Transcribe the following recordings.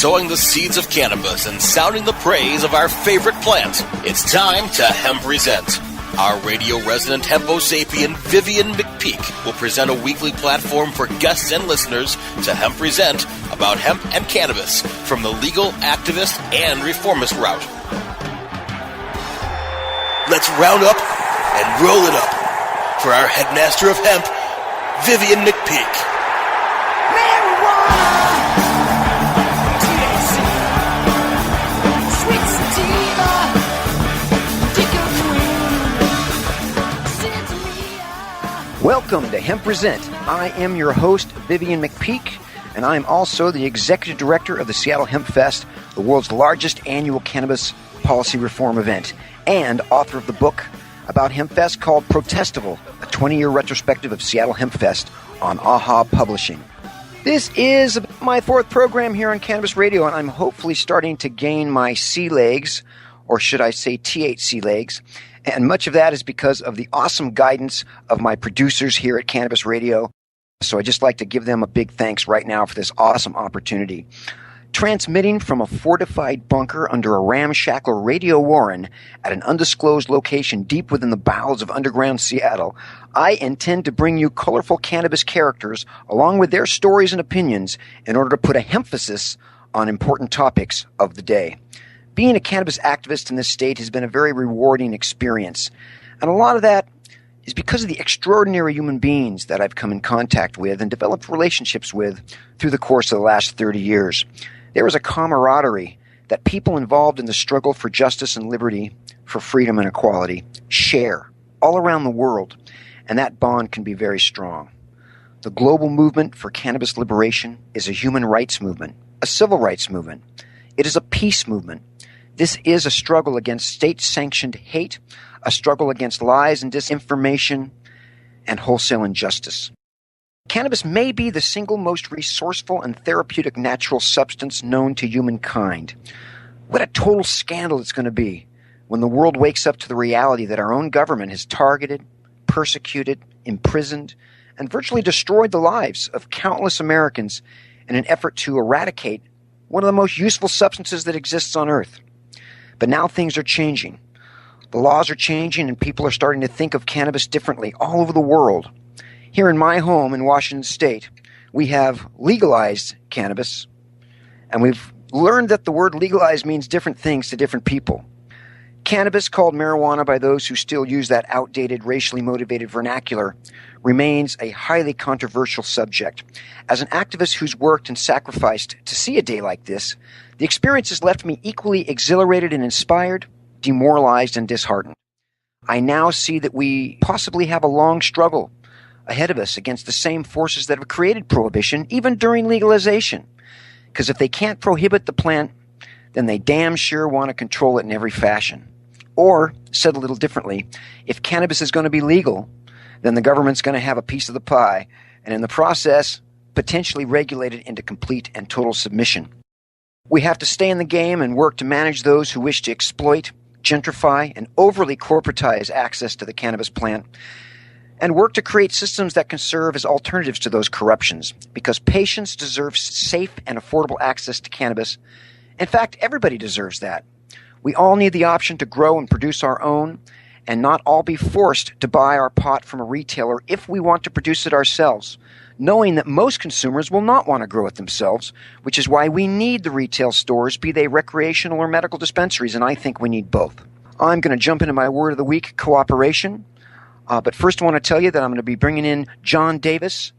sowing the seeds of cannabis and sounding the praise of our favorite plant. It's time to Hempresent. Our radio resident hempo sapien Vivian McPeak will present a weekly platform for guests and listeners to Hempresent about hemp and cannabis from the legal, activist, and reformist route. Let's round up and roll it up for our headmaster of hemp, Vivian McPeak. Welcome to Hempresent. I am your host, Vivian McPeak, and I am also the executive director of the Seattle Hemp Fest, the world's largest annual cannabis policy reform event, and author of the book about HempFest called Protestival, a 20-year retrospective of Seattle Hemp Fest on AHA Publishing. This is my fourth program here on Cannabis Radio, and I'm hopefully starting to gain my sea legs, or should I say THC legs. And much of that is because of the awesome guidance of my producers here at Cannabis Radio. So I'd just like to give them a big thanks right now for this awesome opportunity. Transmitting from a fortified bunker under a ramshackle radio warren at an undisclosed location deep within the bowels of underground Seattle, I intend to bring you colorful cannabis characters along with their stories and opinions in order to put a emphasis on important topics of the day. Being a cannabis activist in this state has been a very rewarding experience. And a lot of that is because of the extraordinary human beings that I've come in contact with and developed relationships with through the course of the last 30 years. There is a camaraderie that people involved in the struggle for justice and liberty, for freedom and equality, share all around the world. And that bond can be very strong. The global movement for cannabis liberation is a human rights movement, a civil rights movement. It is a peace movement. This is a struggle against state-sanctioned hate, a struggle against lies and disinformation, and wholesale injustice. Cannabis may be the single most resourceful and therapeutic natural substance known to humankind. What a total scandal it's going to be when the world wakes up to the reality that our own government has targeted, persecuted, imprisoned, and virtually destroyed the lives of countless Americans in an effort to eradicate one of the most useful substances that exists on Earth. But now things are changing. The laws are changing and people are starting to think of cannabis differently all over the world. Here in my home in Washington State, we have legalized cannabis, and we've learned that the word legalized means different things to different people. Cannabis, called marijuana by those who still use that outdated, racially motivated vernacular, remains a highly controversial subject. As an activist who's worked and sacrificed to see a day like this, the experience has left me equally exhilarated and inspired, demoralized and disheartened. I now see that we possibly have a long struggle ahead of us against the same forces that have created prohibition, even during legalization. Because if they can't prohibit the plant, then they damn sure want to control it in every fashion. Or, said a little differently, if cannabis is going to be legal, then the government's going to have a piece of the pie, and in the process, potentially regulate it into complete and total submission. We have to stay in the game and work to manage those who wish to exploit, gentrify, and overly corporatize access to the cannabis plant, and work to create systems that can serve as alternatives to those corruptions, because patients deserve safe and affordable access to cannabis. In fact, everybody deserves that. We all need the option to grow and produce our own, and not all be forced to buy our pot from a retailer if we want to produce it ourselves, knowing that most consumers will not want to grow it themselves, which is why we need the retail stores, be they recreational or medical dispensaries, and I think we need both. I'm going to jump into my word of the week, cooperation. But first I want to tell you that I'm going to be bringing in John Davis,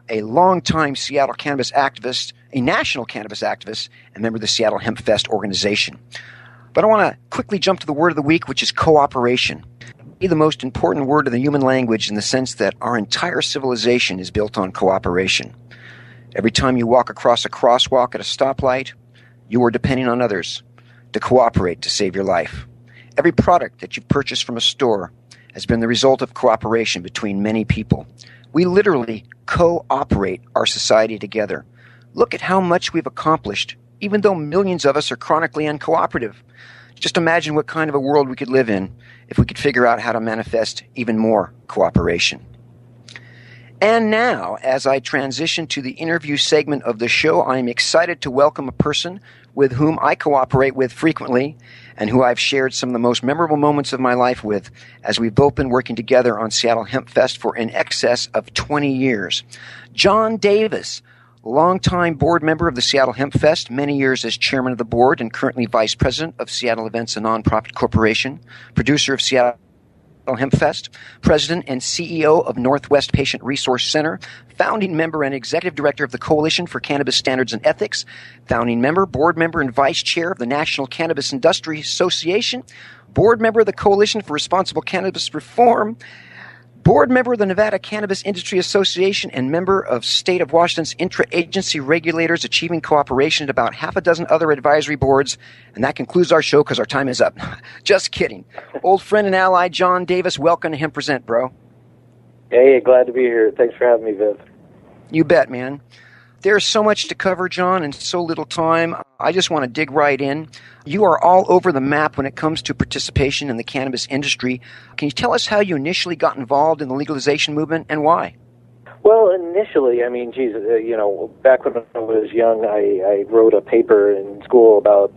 a longtime Seattle cannabis activist, a national cannabis activist, and member of the Seattle Hemp Fest organization. But I want to quickly jump to the word of the week, which is cooperation. The most important word in the human language in the sense that our entire civilization is built on cooperation. Every time you walk across a crosswalk at a stoplight, you are depending on others to cooperate to save your life. Every product that you purchase from a store has been the result of cooperation between many people. We literally cooperate our society together. Look at how much we've accomplished, even though millions of us are chronically uncooperative. Just imagine what kind of a world we could live in if we could figure out how to manifest even more cooperation. And now, as I transition to the interview segment of the show, I'm excited to welcome a person with whom I cooperate with frequently and who I've shared some of the most memorable moments of my life with, as we've both been working together on Seattle Hemp Fest for in excess of 20 years. John Davis, longtime board member of the Seattle Hemp Fest, many years as chairman of the board and currently vice president of Seattle Events, a nonprofit corporation, producer of Seattle Hemp Fest, president and CEO of Northwest Patient Resource Center, founding member and executive director of the Coalition for Cannabis Standards and Ethics, founding member, board member, and vice chair of the National Cannabis Industry Association, board member of the Coalition for Responsible Cannabis Reform, board member of the Nevada Cannabis Industry Association, and member of State of Washington's Intra-Agency Regulators, achieving cooperation at about half a dozen other advisory boards. And that concludes our show because our time is up. Just kidding. Old friend and ally John Davis, welcome to Hempresent, bro. Hey, glad to be here. Thanks for having me, Viv. You bet, man. There's so much to cover, John, and so little time. I just want to dig right in. You are all over the map when it comes to participation in the cannabis industry. Can you tell us how you initially got involved in the legalization movement and why? Well, initially, I mean, geez, back when I was young, I wrote a paper in school about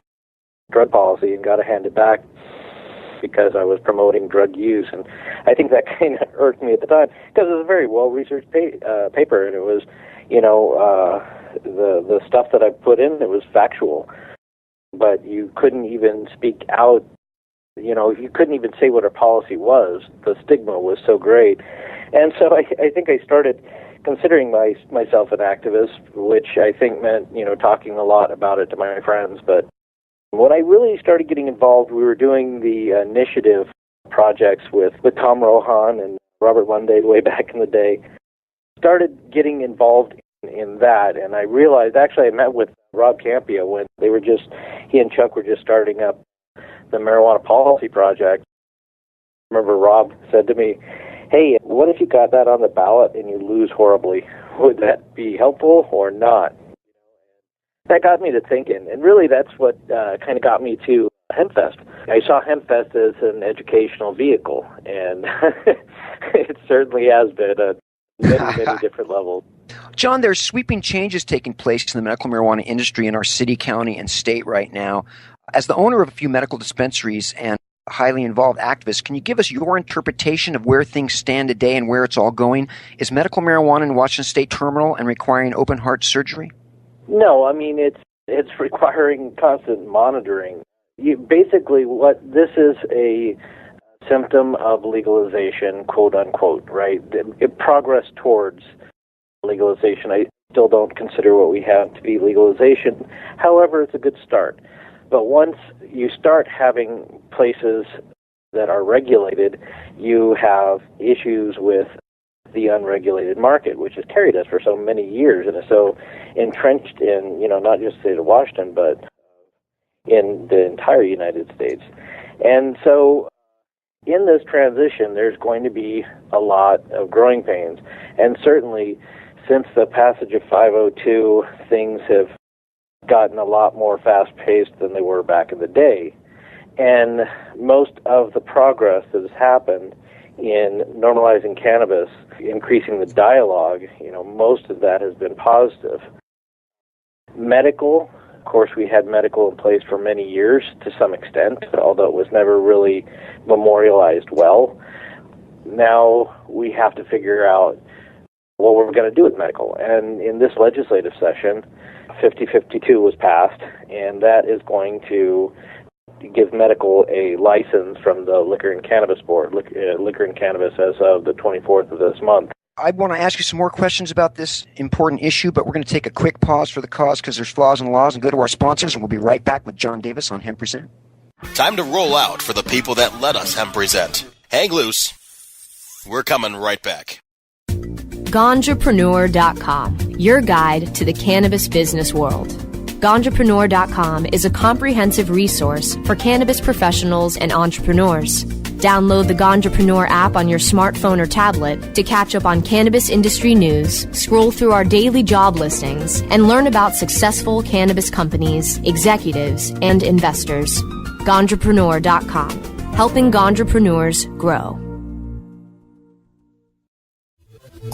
drug policy and got to hand it back because I was promoting drug use. And I think that kind of irked me at the time because it was a very well-researched paper, and it was, the stuff that I put in, it was factual. But you couldn't even speak out, you couldn't even say what our policy was. The stigma was so great. And so I think I started considering myself an activist, which I think meant, talking a lot about it to my friends. But when I really started getting involved, we were doing the initiative projects with Tom Rohan and Robert Lunday way back in the day. Started getting involved in that, and I realized, actually I met with Rob Campia when he and Chuck were just starting up the marijuana policy project. I remember Rob said to me, hey, what if you got that on the ballot and you lose horribly? Would that be helpful or not? That got me to thinking, and really that's what kind of got me to HempFest. I saw HempFest as an educational vehicle, and it certainly has been at many different levels. John, there's sweeping changes taking place in the medical marijuana industry in our city, county, and state right now. As the owner of a few medical dispensaries and highly involved activist, can you give us your interpretation of where things stand today and where it's all going? Is medical marijuana in Washington State terminal and requiring open heart surgery? No, I mean, it's requiring constant monitoring. Basically, what this is a symptom of legalization, quote unquote, right? Progress towards legalization. I still don't consider what we have to be legalization. However, it's a good start. But once you start having places that are regulated, you have issues with the unregulated market, which has carried us for so many years and is so entrenched in, not just the state of Washington, but in the entire United States. And so in this transition, there's going to be a lot of growing pains. And certainly, since the passage of 502, things have gotten a lot more fast-paced than they were back in the day. And most of the progress that has happened in normalizing cannabis, increasing the dialogue, most of that has been positive. Medical, of course, we had medical in place for many years to some extent, although it was never really memorialized well. Now we have to figure out what we're going to do with medical. And in this legislative session, 5052 was passed, and that is going to give medical a license from the Liquor and Cannabis Board, Liquor and Cannabis, as of the 24th of this month. I want to ask you some more questions about this important issue, but we're going to take a quick pause for the cause because there's flaws in laws, and go to our sponsors, and we'll be right back with John Davis on Hempresent. Time to roll out for the people that let us Hempresent. Hang loose. We're coming right back. Ganjapreneur.com, your guide to the cannabis business world. Ganjapreneur.com is a comprehensive resource for cannabis professionals and entrepreneurs. Download the Ganjapreneur app on your smartphone or tablet to catch up on cannabis industry news, scroll through our daily job listings, and learn about successful cannabis companies, executives, and investors. Ganjapreneur.com, helping Ganjapreneurs grow.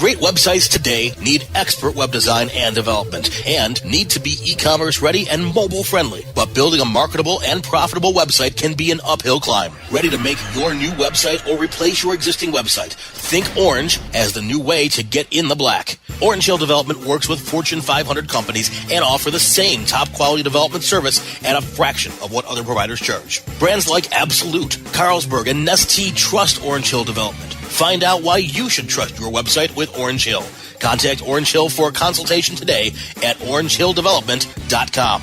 Great websites today need expert web design and development and need to be e-commerce ready and mobile friendly. But building a marketable and profitable website can be an uphill climb. Ready to make your new website or replace your existing website? Think Orange as the new way to get in the black. Orange Hill Development works with Fortune 500 companies and offer the same top quality development service at a fraction of what other providers charge. Brands like Absolute, Carlsberg, and Nestea trust Orange Hill Development. Find out why you should trust your website with Orange Hill. Contact Orange Hill for a consultation today at orangehilldevelopment.com.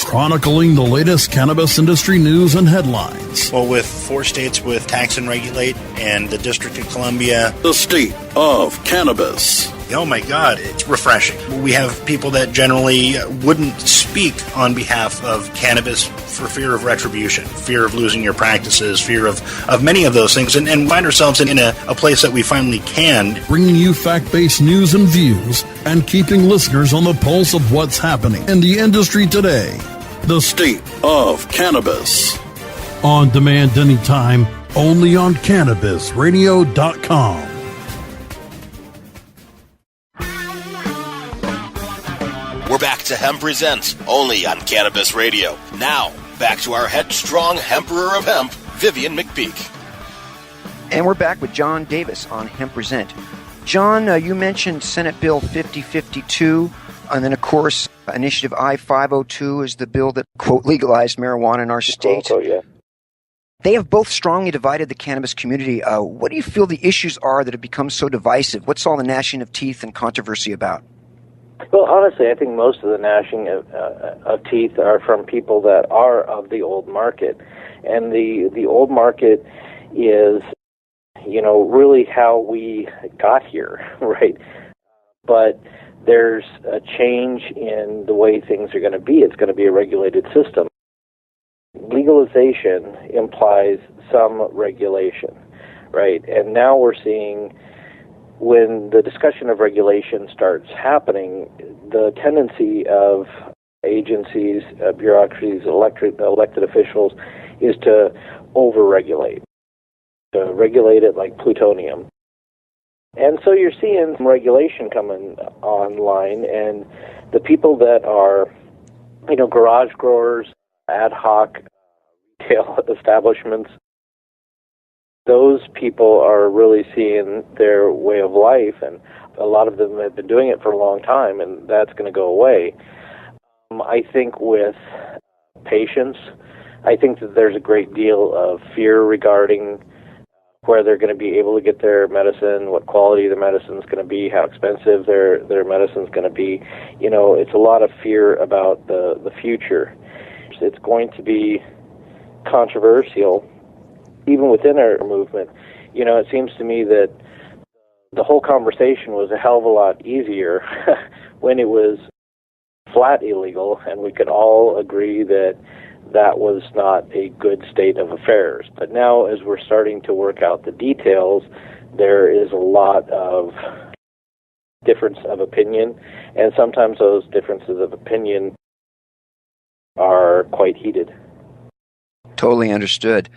Chronicling the latest cannabis industry news and headlines. Well, with 4 states with tax and regulate and the District of Columbia. The state of cannabis. Oh my God, it's refreshing. We have people that generally wouldn't speak on behalf of cannabis for fear of retribution, fear of losing your practices, fear of many of those things, and find ourselves in a place that we finally can. Bringing you fact-based news and views and keeping listeners on the pulse of what's happening in the industry today. The state of cannabis. On demand anytime, only on CannabisRadio.com. We're back to Hempresent, only on Cannabis Radio. Now, back to our headstrong Emperor of Hemp, Vivian McPeak. And we're back with John Davis on Hempresent. John, you mentioned Senate Bill 5052, and then, of course, Initiative I-502 is the bill that, quote, legalized marijuana in our state. Oh, yeah. They have both strongly divided the cannabis community. What do you feel the issues are that have become so divisive? What's all the gnashing of teeth and controversy about? Well, honestly, I think most of the gnashing of teeth are from people that are of the old market. And the old market is, really how we got here, right? But there's a change in the way things are going to be. It's going to be a regulated system. Legalization implies some regulation, right? And now we're seeing, when the discussion of regulation starts happening, the tendency of agencies, bureaucracies, elected officials is to over-regulate, to regulate it like plutonium. And so you're seeing some regulation coming online, and the people that are, garage growers, ad hoc retail establishments, those people are really seeing their way of life, and a lot of them have been doing it for a long time, and that's going to go away. I think with patients, I think that there's a great deal of fear regarding where they're going to be able to get their medicine, what quality the medicine is going to be, how expensive their medicine is going to be. It's a lot of fear about the future. It's going to be controversial, even within our movement. It seems to me that the whole conversation was a hell of a lot easier when it was flat illegal, and we could all agree that that was not a good state of affairs. But now, as we're starting to work out the details, there is a lot of difference of opinion, and sometimes those differences of opinion are quite heated. Totally understood.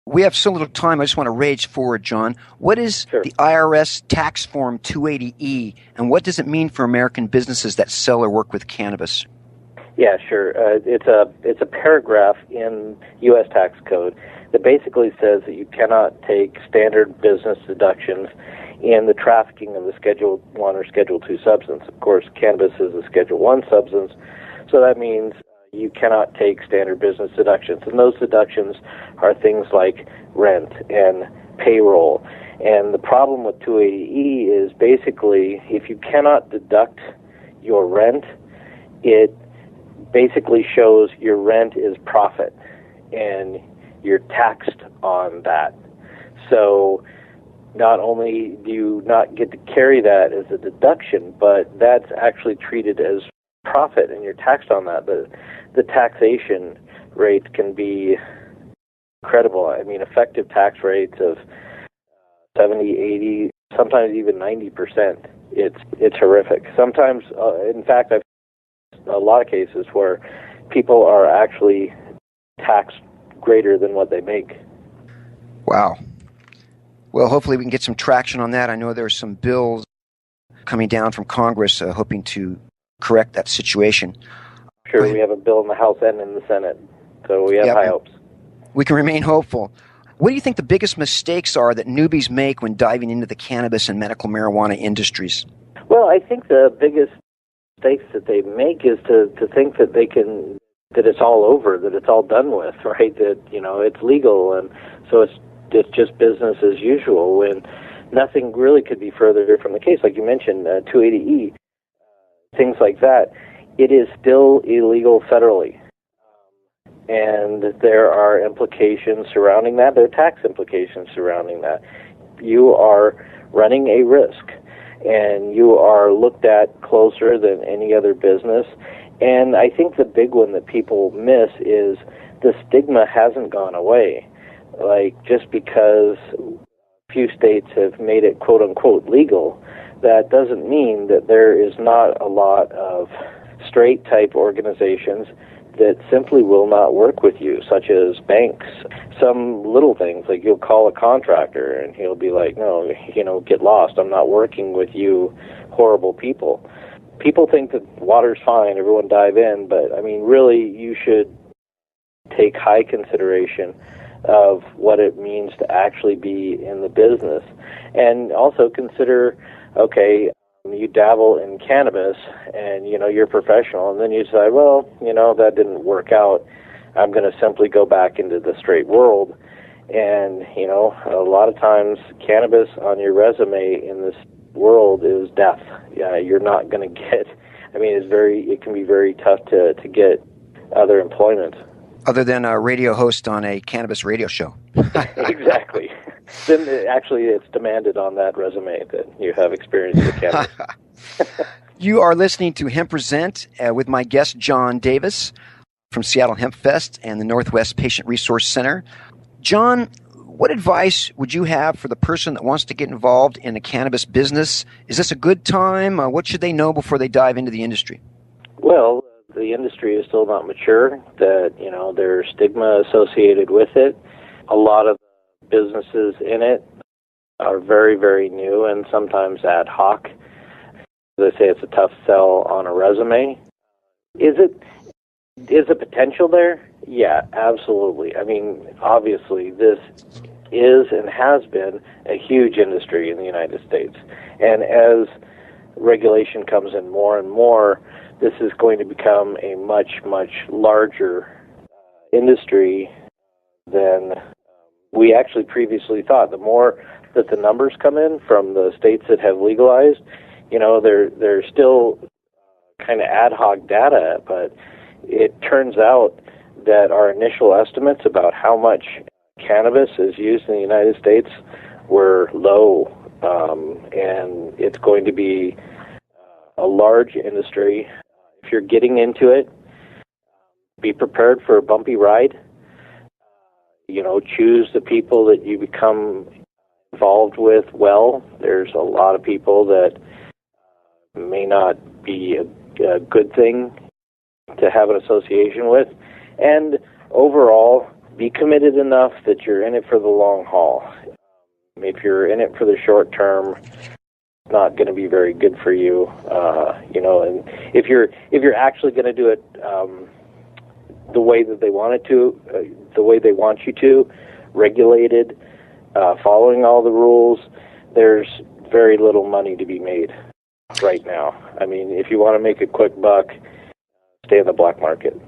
We have so little time, I just want to rage forward, John. What is Sure. the IRS tax form 280E, and what does it mean for American businesses that sell or work with cannabis? Yeah, sure. It's a paragraph in U.S. tax code that basically says that you cannot take standard business deductions in the trafficking of the Schedule 1 or Schedule 2 substance. Of course, cannabis is a Schedule 1 substance, so that means you cannot take standard business deductions. And those deductions are things like rent and payroll. And the problem with 280E is basically if you cannot deduct your rent, it basically shows your rent is profit, and you're taxed on that. So not only do you not get to carry that as a deduction, but that's actually treated as profit, and you're taxed on that. The taxation rates can be incredible. I mean, effective tax rates of 70, 80, sometimes even 90%. It's horrific. Sometimes, in fact, I've a lot of cases where people are actually taxed greater than what they make. Wow. Well, hopefully we can get some traction on that. I know there's some bills coming down from Congress hoping to correct that situation. Sure, we have a bill in the House and in the Senate, so we have high hopes. We can remain hopeful. What do you think the biggest mistakes are that newbies make when diving into the cannabis and medical marijuana industries? Well, I think the biggest mistakes that they make is to think that that it's all over, that it's all done with, right? That, it's legal, and so it's just business as usual, when nothing really could be further from the case. Like you mentioned, 280E, things like that. It is still illegal federally. And there are implications surrounding that. There are tax implications surrounding that. You are running a risk, and you are looked at closer than any other business. And I think the big one that people miss is the stigma hasn't gone away. Like, just because a few states have made it quote-unquote legal, that doesn't mean that there is not a lot of straight-type organizations that simply will not work with you, such as banks. Some little things, like you'll call a contractor and he'll be like, no, get lost. I'm not working with you horrible people. People think that water's fine, everyone dive in, but, really you should take high consideration of what it means to actually be in the business. And also consider, okay, you dabble in cannabis and, you're professional, and then you decide, well, that didn't work out. I'm going to simply go back into the straight world. And, a lot of times cannabis on your resume in this world is death. You're not going to get, it can be very tough to get other employment. Other than a radio host on a cannabis radio show. Exactly. Then actually it's demanded on that resume that you have experience with cannabis. You are listening to Hempresent with my guest, John Davis from Seattle Hemp Fest and the Northwest Patient Resource Center. John, what advice would you have for the person that wants to get involved in the cannabis business? Is this a good time? What should they know before they dive into the industry? Well, the industry is still not mature, that, there's stigma associated with it. A lot of businesses in it are very, very new and sometimes ad hoc. As I say, it's a tough sell on a resume. Is the potential there? Yeah, absolutely. Obviously, this is and has been a huge industry in the United States. And as regulation comes in more and more, this is going to become a much, much larger industry than we actually previously thought. The more that the numbers come in from the states that have legalized, they're still kind of ad hoc data, but it turns out that our initial estimates about how much cannabis is used in the United States were low, and it's going to be a large industry. If you're getting into it, be prepared for a bumpy ride. Choose the people that you become involved with well. There's a lot of people that may not be a good thing to have an association with. And overall, be committed enough that you're in it for the long haul. If you're in it for the short term, it's not going to be very good for you. And if you're actually going to do it the way that they want it to, the way they want you to, regulated, following all the rules, there's very little money to be made right now. If you want to make a quick buck, stay in the black market.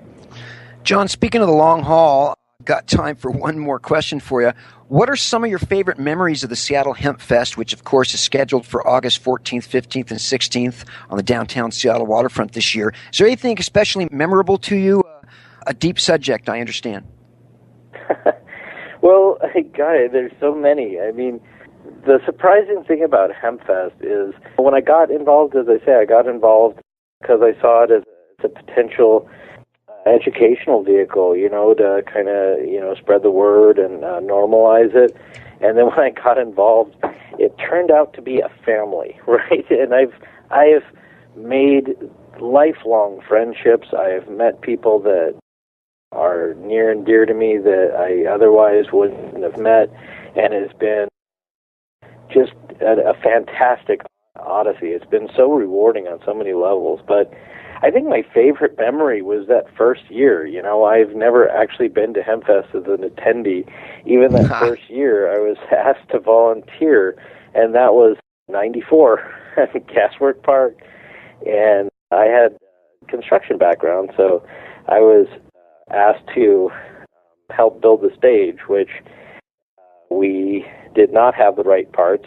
John, speaking of the long haul, I've got time for one more question for you. What are some of your favorite memories of the Seattle Hemp Fest, which, of course, is scheduled for August 14th, 15th, and 16th on the downtown Seattle waterfront this year? Is there anything especially memorable to you? A deep subject, I understand. Well, God, there's so many. The surprising thing about HempFest is when I got involved, as I say, I got involved because I saw it as a potential educational vehicle, to kind of, spread the word and normalize it. And then when I got involved, it turned out to be a family, right? And I've made lifelong friendships. I have met people that are near and dear to me that I otherwise wouldn't have met, and it's been just a fantastic odyssey. It's been so rewarding on so many levels. But I think my favorite memory was that first year. You know, I've never actually been to Hempfest as an attendee. Even that first year, I was asked to volunteer, and that was 94 at Gaswork Park. And I had a construction background, so I was asked to help build the stage, which we did not have the right parts.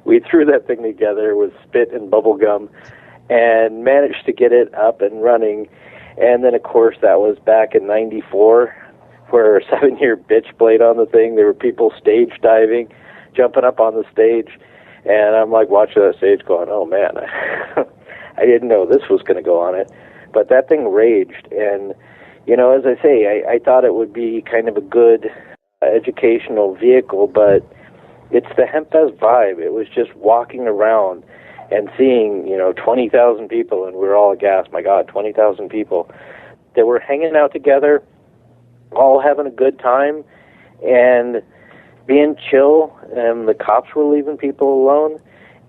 We threw that thing together with spit and bubble gum and managed to get it up and running. And then, of course, that was back in 94, where a 7-year bitch played on the thing. There were people stage diving, jumping up on the stage, and I'm like watching that stage going, oh, man, I didn't know this was going to go on it. But that thing raged, and, you know, as I say, I thought it would be kind of a good educational vehicle, but it's the Hempfest vibe. It was just walking around and seeing, you know, 20,000 people, and we were all aghast. My God, 20,000 people. They were hanging out together, all having a good time, and being chill, and the cops were leaving people alone,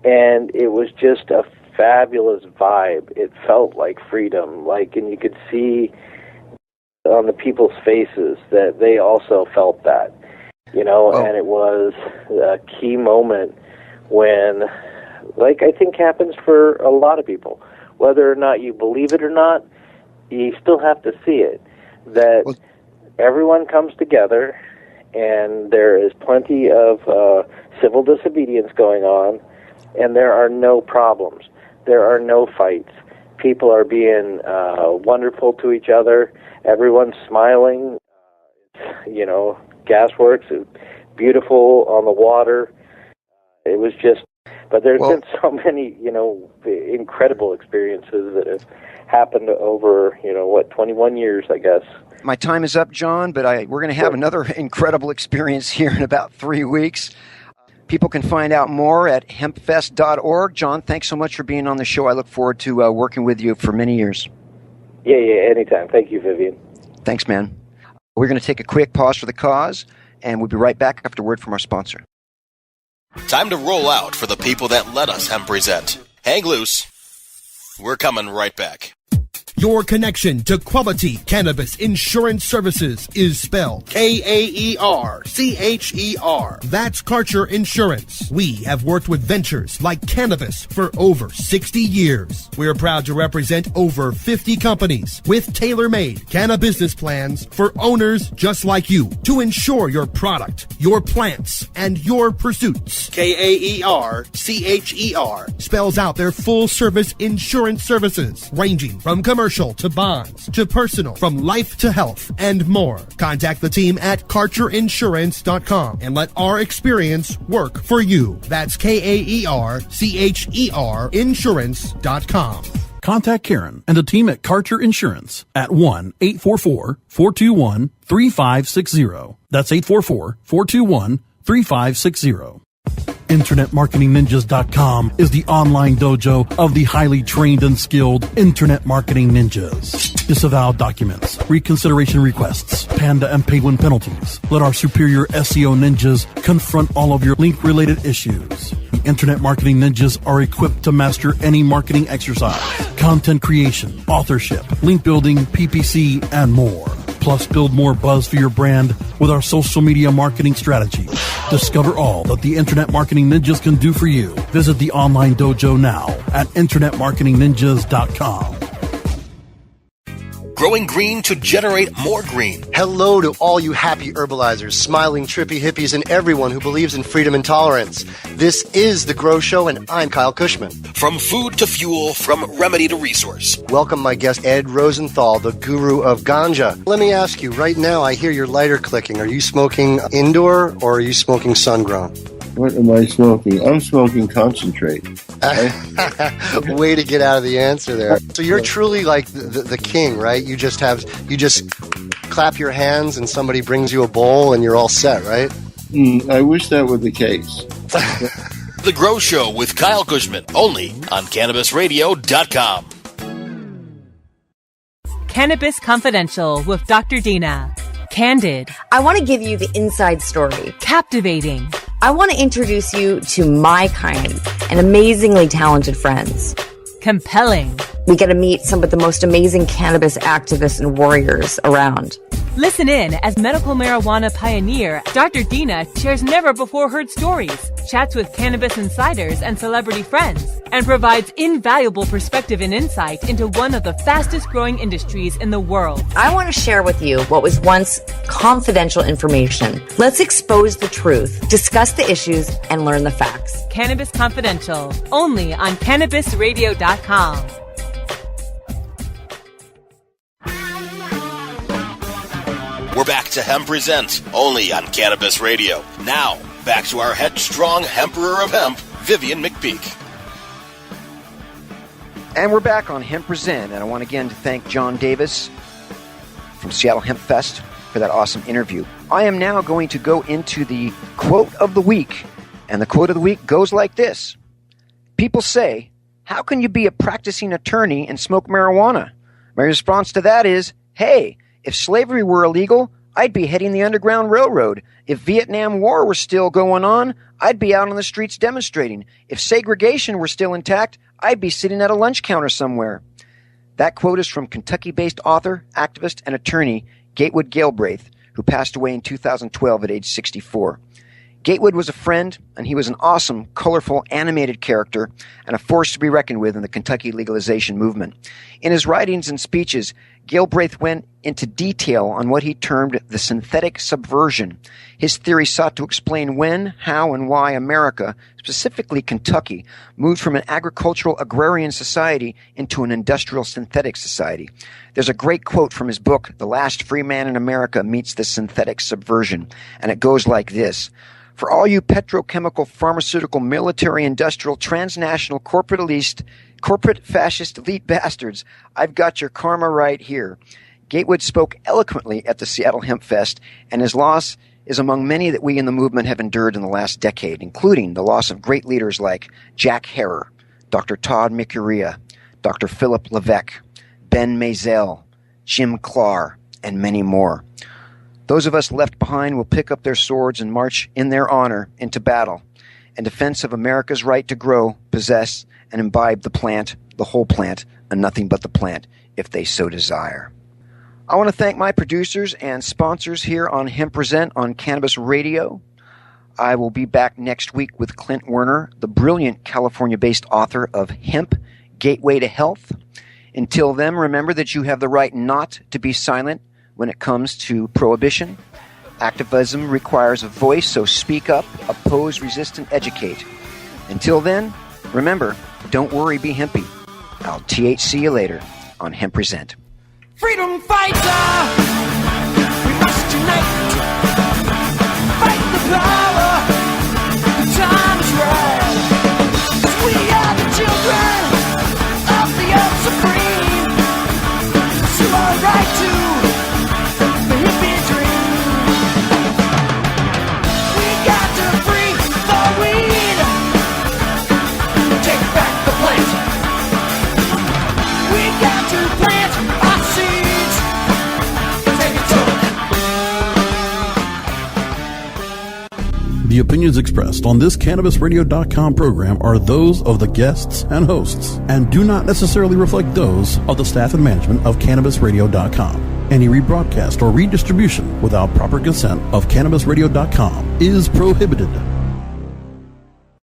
and it was just a fabulous vibe. It felt like freedom, and you could see on the people's faces that they also felt that, you know, and it was a key moment when, like I think happens for a lot of people, whether or not you believe it or not, you still have to see it, that everyone comes together and there is plenty of civil disobedience going on, and there are no problems. There are no fights. People are being wonderful to each other. Everyone's smiling. You know, Gasworks is beautiful on the water. It was just, but there's been so many, you know, incredible experiences that have happened over, 21 years, I guess. My time is up, John, but we're going to have another incredible experience here in about 3 weeks. People can find out more at hempfest.org. John, thanks so much for being on the show. I look forward to working with you for many years. Yeah, anytime. Thank you, Vivian. Thanks, man. We're going to take a quick pause for the cause, and we'll be right back after a word from our sponsor. Time to roll out for the people that let us Hempresent. Hang loose. We're coming right back. Your connection to quality cannabis insurance services is spelled Kaercher. That's Karcher Insurance. We have worked with ventures like cannabis for over 60 years. We're proud to represent over 50 companies with tailor-made cannabis plans for owners just like you to insure your product, your plants, and your pursuits. Kaercher spells out their full-service insurance services ranging from commercial to bonds, to personal, from life to health, and more. Contact the team at KarcherInsurance.com and let our experience work for you. That's Kaercher Insurance.com. Contact Karen and the team at Karcher Insurance at 1-844-421-3560. That's 844-421-3560. InternetMarketingNinjas.com is the online dojo of the highly trained and skilled Internet Marketing Ninjas. Disavow documents, reconsideration requests, Panda and Penguin penalties. Let our superior SEO ninjas confront all of your link-related issues. The Internet Marketing Ninjas are equipped to master any marketing exercise, content creation, authorship, link building, PPC, and more. Plus, build more buzz for your brand with our social media marketing strategy. Discover all that the Internet Marketing Ninjas can do for you. Visit the online dojo now at InternetMarketingNinjas.com. Growing green to generate more green. Hello to all you happy herbalizers, smiling trippy hippies, and everyone who believes in freedom and tolerance. This is The Grow Show, and I'm Kyle Cushman. From food to fuel, from remedy to resource. Welcome my guest, Ed Rosenthal, the guru of ganja. Let me ask you, right now I hear your lighter clicking. Are you smoking indoor or are you smoking sun-grown? What am I smoking? I'm smoking concentrate. Way to get out of the answer there. So you're truly like the king, right? You just clap your hands and somebody brings you a bowl and you're all set, right? I wish that were the case. The Grow Show with Kyle Cushman, only on CannabisRadio.com. Cannabis Confidential with Dr. Dina. Candid. I want to give you the inside story. Captivating. I want to introduce you to my kind and amazingly talented friends. Compelling. We get to meet some of the most amazing cannabis activists and warriors around. Listen in as medical marijuana pioneer Dr. Dina shares never-before-heard stories, chats with cannabis insiders and celebrity friends, and provides invaluable perspective and insight into one of the fastest-growing industries in the world. I want to share with you what was once confidential information. Let's expose the truth, discuss the issues, and learn the facts. Cannabis Confidential, only on CannabisRadio.com. We're back to Hempresent, only on Cannabis Radio. Now, back to our headstrong Emperor of Hemp, Vivian McPeak. And we're back on Hempresent, and I want again to thank John Davis from Seattle Hemp Fest for that awesome interview. I am now going to go into the quote of the week, and the quote of the week goes like this. People say, how can you be a practicing attorney and smoke marijuana? My response to that is, hey, if slavery were illegal, I'd be heading the Underground Railroad. If Vietnam War were still going on, I'd be out on the streets demonstrating. If segregation were still intact, I'd be sitting at a lunch counter somewhere. That quote is from Kentucky-based author, activist, and attorney Gatewood Galbraith, who passed away in 2012 at age 64. Gatewood was a friend, and he was an awesome, colorful, animated character and a force to be reckoned with in the Kentucky legalization movement. In his writings and speeches, Galbraith went into detail on what he termed the synthetic subversion. His theory sought to explain when, how, and why America, specifically Kentucky, moved from an agricultural agrarian society into an industrial synthetic society. There's a great quote from his book, The Last Free Man in America Meets the Synthetic Subversion, and it goes like this. For all you petrochemical, pharmaceutical, military, industrial, transnational, corporate fascist elite bastards, I've got your karma right here. Gatewood spoke eloquently at the Seattle Hemp Fest, and his loss is among many that we in the movement have endured in the last decade, including the loss of great leaders like Jack Herer, Dr. Todd McUrea, Dr. Philip Levesque, Ben Maisel, Jim Clark, and many more. Those of us left behind will pick up their swords and march in their honor into battle in defense of America's right to grow, possess, and imbibe the plant, the whole plant, and nothing but the plant, if they so desire. I want to thank my producers and sponsors here on Hempresent on Cannabis Radio. I will be back next week with Clint Werner, the brilliant California-based author of Hemp, Gateway to Health. Until then, remember that you have the right not to be silent when it comes to prohibition. Activism requires a voice, so speak up, oppose, resist, and educate. Until then, remember, don't worry, be hempy. I'll THC you later on Hempresent. Freedom fighter, we must unite. Fight the power, the time is right. 'Cause we are the children of the earth supreme. So our right to The opinions expressed on this CannabisRadio.com program are those of the guests and hosts and do not necessarily reflect those of the staff and management of CannabisRadio.com. Any rebroadcast or redistribution without proper consent of CannabisRadio.com is prohibited.